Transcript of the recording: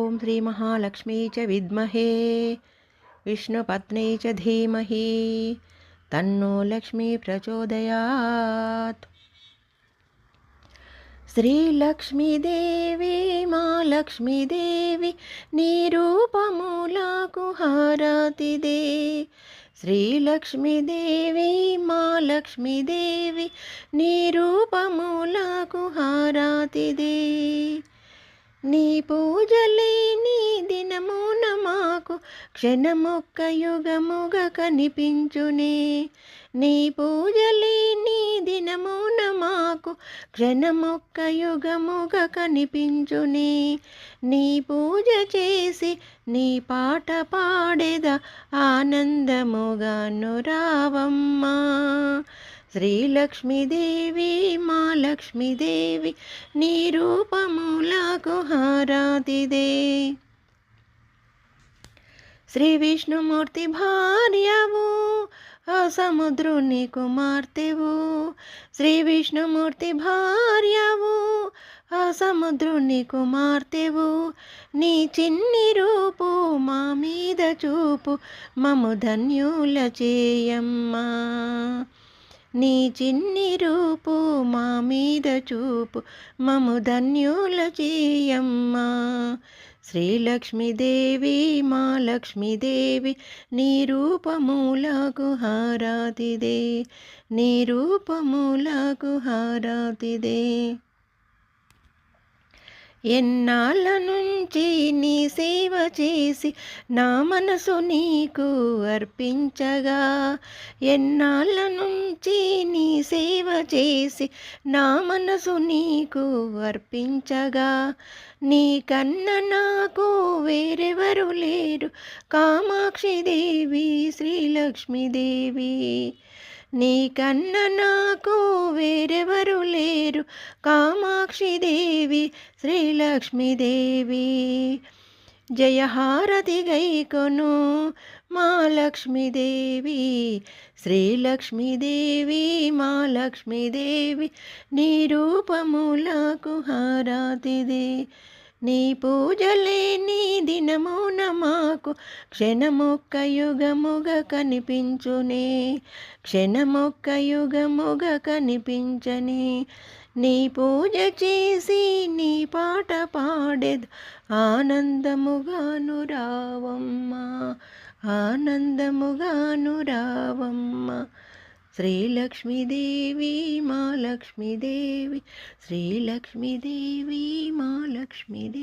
ఓం శ్రీ మహాలక్ష్మీ చ విద్మహే విష్ణుపత్ని చ ధీమహి తన్నో లక్ష్మీ ప్రచోదయాత్. శ్రీలక్ష్మీదేవి మా లక్ష్మీదేవి నీ రూపములకు హారతిదే. శ్రీలక్ష్మీదేవి మా లక్ష్మీదేవి నీ రూపములకు హారతిదే. నీ పూజలే నీ దినమున మాకు క్షణమొక్క యుగముగా కనిపించునే. నీ పూజలే నీ దినమున మాకు క్షణమొక్క యుగముగా కనిపించునే. నీ పూజ చేసి నీ పాట పాడేద ఆనందముగాను రావమ్మా. శ్రీలక్ష్మీదేవి మా లక్ష్మీదేవి నీ రూపములకు హారతిదే. శ్రీ విష్ణుమూర్తి భార్యవు ఆ సముద్రుని కుమార్తెవు. శ్రీ విష్ణుమూర్తి భార్యవు ఆ సముద్రుని కుమార్తెవు. నీ చిన్ని రూపు మా మీద చూపు మము ధన్యుల చేయమ్మా. నీ చిన్ని రూపు మా మీద చూపు మము ధన్యుల చేయమ్మా. శ్రీలక్ష్మీదేవి మా లక్ష్మీదేవి నీ రూపములకు హారతిదే. నీ రూపములకు హారతిదే. ఎన్నాళ్ళ నుంచి నీ సేవ చేసి నా మనసు నీకు అర్పించగా. ఎన్నాళ్ళ నుంచి నీ సేవ చేసి నా మనసు నీకు అర్పించగా. నీ కన్న నాకు వేరెవరు లేరు కామాక్షిదేవి శ్రీలక్ష్మీదేవి. నీ కన్న నాకు వేరెవరు లేరు కామాక్షిదేవి శ్రీలక్ష్మీదేవి. జయహారతి గైకొను మా లక్ష్మీదేవి. శ్రీలక్ష్మీదేవి మా లక్ష్మీదేవి నీ రూపములకు హారతిదే. నీ పూజలే నీ దినమున మాకు క్షణమొక్క యుగముగా కనిపించునే. క్షణమొక్క యుగముగా కనిపించని. నీ పూజ చేసి నీ పాట పాడేది ఆనందముగాను రావమ్మా. ఆనందముగాను రావమ్మా. శ్రీలక్ష్మీదేవి మా లక్ష్మీదేవి. శ్రీలక్ష్మీదేవి మా లక్ష్మీదేవి.